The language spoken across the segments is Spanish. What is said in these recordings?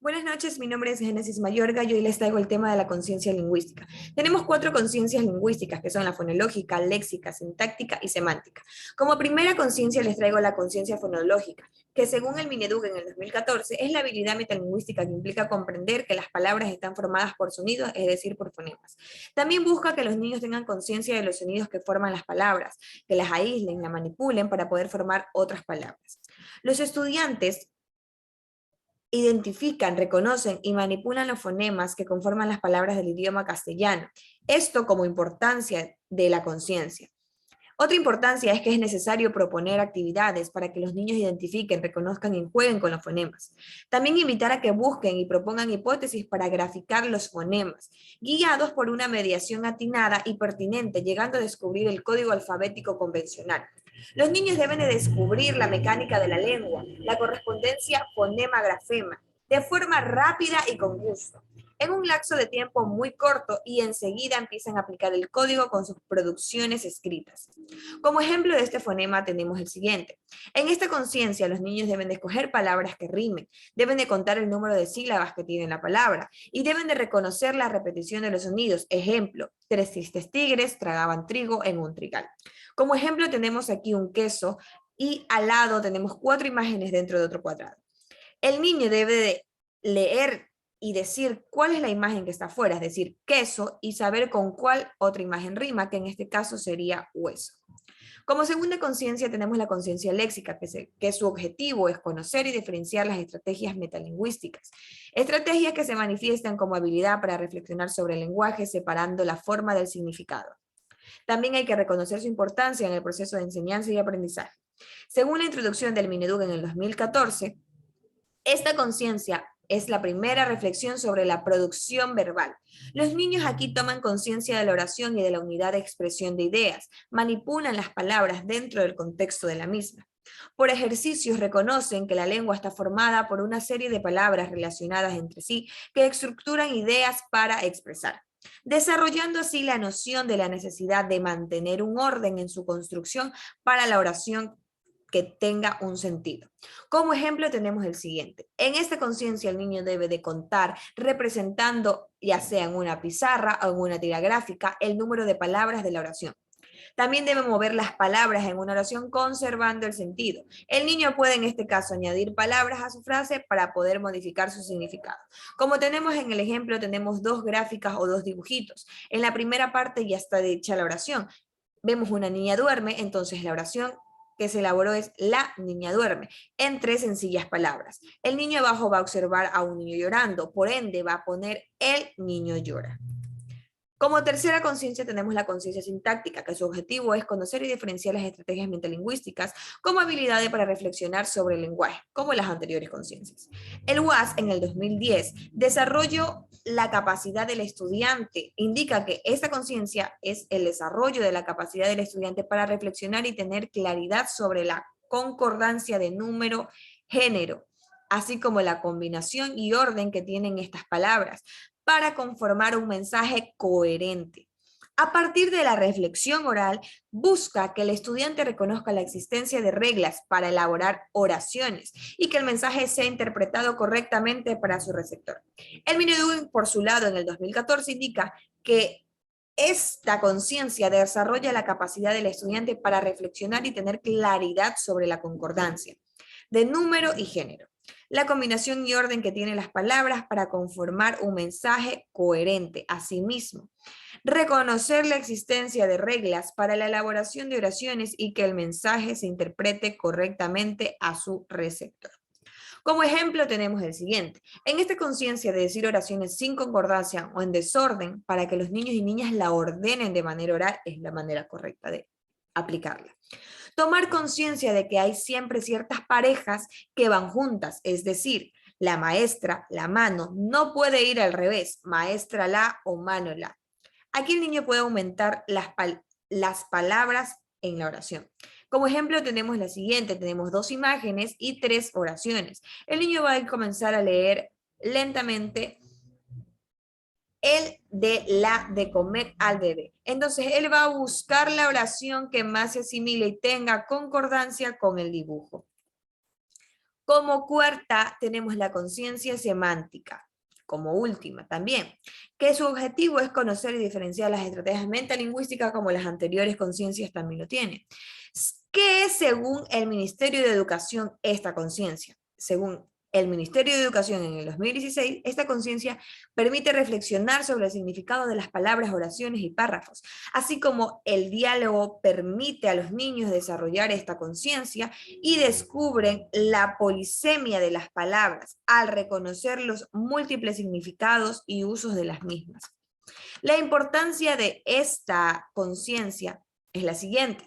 Buenas noches, mi nombre es Génesis Mayorga y hoy les traigo el tema de la conciencia lingüística. Tenemos 4 conciencias lingüísticas que son la fonológica, léxica, sintáctica y semántica. Como primera conciencia les traigo la conciencia fonológica, que según el Mineduc en el 2014 es la habilidad metalingüística que implica comprender que las palabras están formadas por sonidos, es decir, por fonemas. También busca que los niños tengan conciencia de los sonidos que forman las palabras, que las aíslen, las manipulen para poder formar otras palabras. Los estudiantes identifican, reconocen y manipulan los fonemas que conforman las palabras del idioma castellano. Esto como importancia de la conciencia. Otra importancia es que es necesario proponer actividades para que los niños identifiquen, reconozcan y jueguen con los fonemas. También invitar a que busquen y propongan hipótesis para graficar los fonemas, guiados por una mediación atinada y pertinente, llegando a descubrir el código alfabético convencional. Los niños deben de descubrir la mecánica de la lengua, la correspondencia fonema-grafema, de forma rápida y con gusto, en un lapso de tiempo muy corto y enseguida empiezan a aplicar el código con sus producciones escritas. Como ejemplo de este fonema tenemos el siguiente. En esta conciencia los niños deben de escoger palabras que rimen, deben de contar el número de sílabas que tiene la palabra y deben de reconocer la repetición de los sonidos. Ejemplo, 3 tristes tigres tragaban trigo en un trigal. Como ejemplo tenemos aquí un queso y al lado tenemos 4 imágenes dentro de otro cuadrado. El niño debe de leer y decir cuál es la imagen que está afuera, es decir, queso, y saber con cuál otra imagen rima, que en este caso sería hueso. Como segunda conciencia tenemos la conciencia léxica, que su objetivo es conocer y diferenciar las estrategias metalingüísticas. Estrategias que se manifiestan como habilidad para reflexionar sobre el lenguaje, separando la forma del significado. También hay que reconocer su importancia en el proceso de enseñanza y aprendizaje. Según la introducción del Mineduc en el 2014, esta conciencia es la primera reflexión sobre la producción verbal. Los niños aquí toman conciencia de la oración y de la unidad de expresión de ideas, manipulan las palabras dentro del contexto de la misma. Por ejercicios reconocen que la lengua está formada por una serie de palabras relacionadas entre sí que estructuran ideas para expresar, desarrollando así la noción de la necesidad de mantener un orden en su construcción para la oración que tenga un sentido. Como ejemplo tenemos el siguiente. En esta conciencia el niño debe de contar representando, ya sea en una pizarra o en una tira gráfica, el número de palabras de la oración. También debe mover las palabras en una oración conservando el sentido. El niño puede en este caso añadir palabras a su frase para poder modificar su significado. Como tenemos en el ejemplo, tenemos 2 gráficas o 2 dibujitos. En la primera parte ya está hecha la oración. Vemos una niña duerme, entonces la oración que se elaboró es la niña duerme, en 3 sencillas palabras. El niño abajo va a observar a un niño llorando, por ende va a poner el niño llora. Como tercera conciencia tenemos la conciencia sintáctica, que su objetivo es conocer y diferenciar las estrategias metalingüísticas como habilidades para reflexionar sobre el lenguaje, como las anteriores conciencias. El UAS en el 2010 desarrolló la capacidad del estudiante. Indica que esta conciencia es el desarrollo de la capacidad del estudiante para reflexionar y tener claridad sobre la concordancia de número, género, así como la combinación y orden que tienen estas palabras, para conformar un mensaje coherente. A partir de la reflexión oral, busca que el estudiante reconozca la existencia de reglas para elaborar oraciones y que el mensaje sea interpretado correctamente para su receptor. El Mineduc, por su lado, en el 2014 indica que esta conciencia desarrolla la capacidad del estudiante para reflexionar y tener claridad sobre la concordancia de número y género, la combinación y orden que tienen las palabras para conformar un mensaje coherente. Asimismo, reconocer la existencia de reglas para la elaboración de oraciones y que el mensaje se interprete correctamente a su receptor. Como ejemplo tenemos el siguiente. En esta conciencia de decir oraciones sin concordancia o en desorden para que los niños y niñas la ordenen de manera oral es la manera correcta de aplicarla. Tomar conciencia de que hay siempre ciertas parejas que van juntas, es decir, la maestra, la mano, no puede ir al revés, maestra la o mano la. Aquí el niño puede aumentar las palabras en la oración. Como ejemplo tenemos la siguiente, tenemos 2 imágenes y 3 oraciones. El niño va a comenzar a leer lentamente el de la de comer al bebé. Entonces él va a buscar la oración que más se asimile y tenga concordancia con el dibujo. Como cuarta tenemos la conciencia semántica, como última también, que su objetivo es conocer y diferenciar las estrategias metalingüísticas como las anteriores conciencias también lo tienen. ¿Qué es según el Ministerio de Educación esta conciencia? Según el Ministerio de Educación en el 2016, esta conciencia permite reflexionar sobre el significado de las palabras, oraciones y párrafos, así como el diálogo permite a los niños desarrollar esta conciencia y descubren la polisemia de las palabras al reconocer los múltiples significados y usos de las mismas. La importancia de esta conciencia es la siguiente.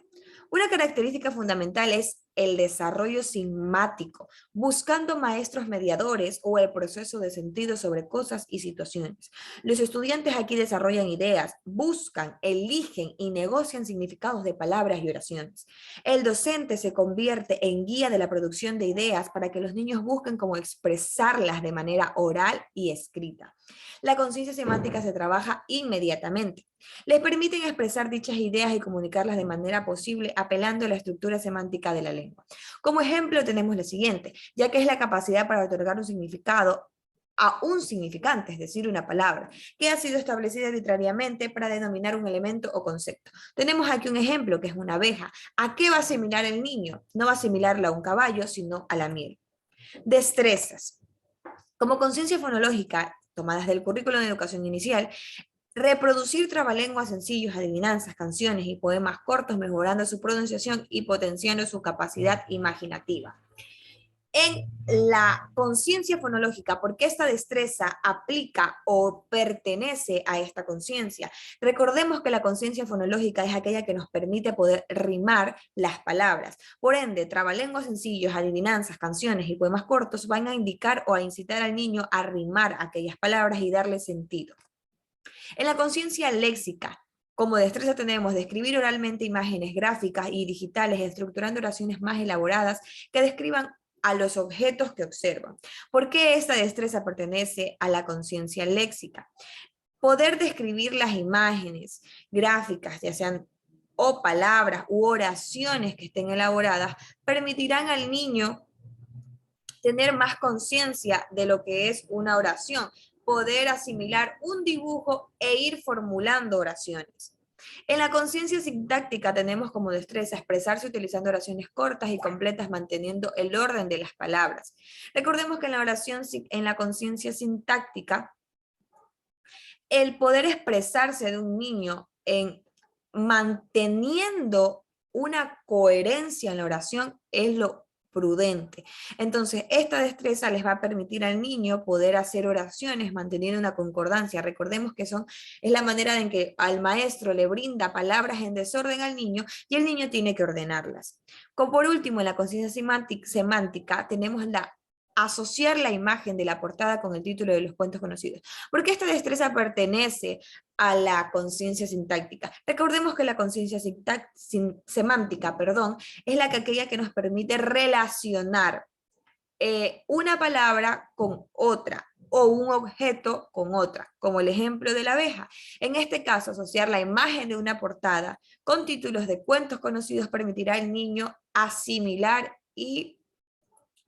Una característica fundamental es el desarrollo sigmático, buscando maestros mediadores o el proceso de sentido sobre cosas y situaciones. Los estudiantes aquí desarrollan ideas, buscan, eligen y negocian significados de palabras y oraciones. El docente se convierte en guía de la producción de ideas para que los niños busquen cómo expresarlas de manera oral y escrita. La conciencia semántica se trabaja inmediatamente. Les permiten expresar dichas ideas y comunicarlas de manera posible apelando a la estructura semántica de la lengua. Como ejemplo tenemos lo siguiente, ya que es la capacidad para otorgar un significado a un significante, es decir, una palabra, que ha sido establecida arbitrariamente para denominar un elemento o concepto. Tenemos aquí un ejemplo, que es una abeja. ¿A qué va a asimilar el niño? No va a asimilarla a un caballo, sino a la miel. Destrezas. Como conciencia fonológica, tomadas del currículo de educación inicial, reproducir trabalenguas sencillos, adivinanzas, canciones y poemas cortos, mejorando su pronunciación y potenciando su capacidad imaginativa. En la conciencia fonológica, porque esta destreza aplica o pertenece a esta conciencia. Recordemos que la conciencia fonológica es aquella que nos permite poder rimar las palabras. Por ende, trabalenguas sencillos, adivinanzas, canciones y poemas cortos van a indicar o a incitar al niño a rimar aquellas palabras y darle sentido. En la conciencia léxica, como destreza tenemos de escribir oralmente imágenes gráficas y digitales, estructurando oraciones más elaboradas que describan a los objetos que observan. ¿Por qué esta destreza pertenece a la conciencia léxica? Poder describir las imágenes gráficas, ya sean o palabras u oraciones que estén elaboradas, permitirán al niño tener más conciencia de lo que es una oración, poder asimilar un dibujo e ir formulando oraciones. En la conciencia sintáctica tenemos como destreza expresarse utilizando oraciones cortas y completas, manteniendo el orden de las palabras. Recordemos que en la oración, en la conciencia sintáctica, el poder expresarse de un niño en manteniendo una coherencia en la oración es lo prudente. Entonces, esta destreza les va a permitir al niño poder hacer oraciones manteniendo una concordancia. Recordemos que es la manera en que al maestro le brinda palabras en desorden al niño y el niño tiene que ordenarlas. Como por último, en la conciencia semántica tenemos asociar la imagen de la portada con el título de los cuentos conocidos. Porque esta destreza pertenece a la conciencia sintáctica. Recordemos que la conciencia semántica, es aquella que nos permite relacionar una palabra con otra o un objeto con otra, como el ejemplo de la abeja. En este caso, asociar la imagen de una portada con títulos de cuentos conocidos permitirá al niño asimilar y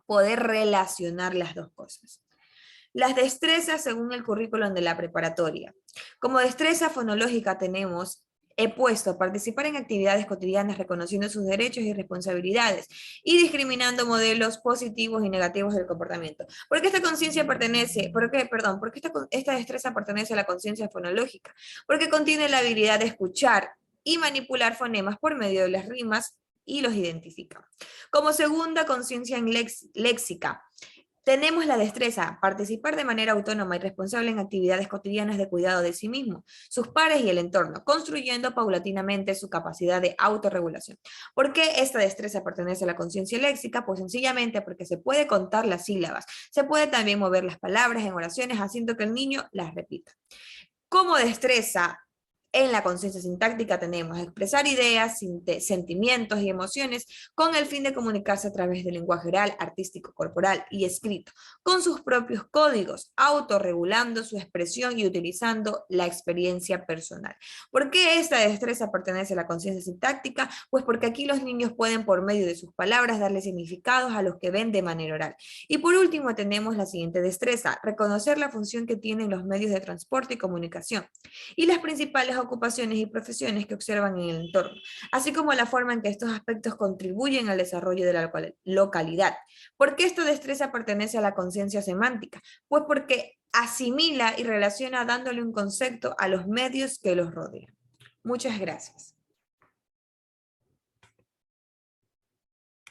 poder relacionar las dos cosas. Las destrezas según el currículum de la preparatoria. Como destreza fonológica he puesto participar en actividades cotidianas reconociendo sus derechos y responsabilidades y discriminando modelos positivos y negativos del comportamiento. ¿Por qué esta conciencia pertenece, porque esta destreza pertenece a la conciencia fonológica? Porque contiene la habilidad de escuchar y manipular fonemas por medio de las rimas y los identifica. Como segunda conciencia léxica, tenemos la destreza, participar de manera autónoma y responsable en actividades cotidianas de cuidado de sí mismo, sus pares y el entorno, construyendo paulatinamente su capacidad de autorregulación. ¿Por qué esta destreza pertenece a la conciencia léxica? Pues sencillamente porque se puede contar las sílabas, se puede también mover las palabras en oraciones haciendo que el niño las repita. Como destreza En la conciencia sintáctica tenemos expresar ideas, sentimientos y emociones con el fin de comunicarse a través del lenguaje oral, artístico, corporal y escrito, con sus propios códigos, autorregulando su expresión y utilizando la experiencia personal. ¿Por qué esta destreza pertenece a la conciencia sintáctica? Pues porque aquí los niños pueden por medio de sus palabras darle significados a los que ven de manera oral. Y por último tenemos la siguiente destreza, reconocer la función que tienen los medios de transporte y comunicación y las principales ocupaciones y profesiones que observan en el entorno, así como la forma en que estos aspectos contribuyen al desarrollo de la localidad. ¿Por qué esta destreza pertenece a la conciencia semántica? Pues porque asimila y relaciona dándole un concepto a los medios que los rodean. Muchas gracias.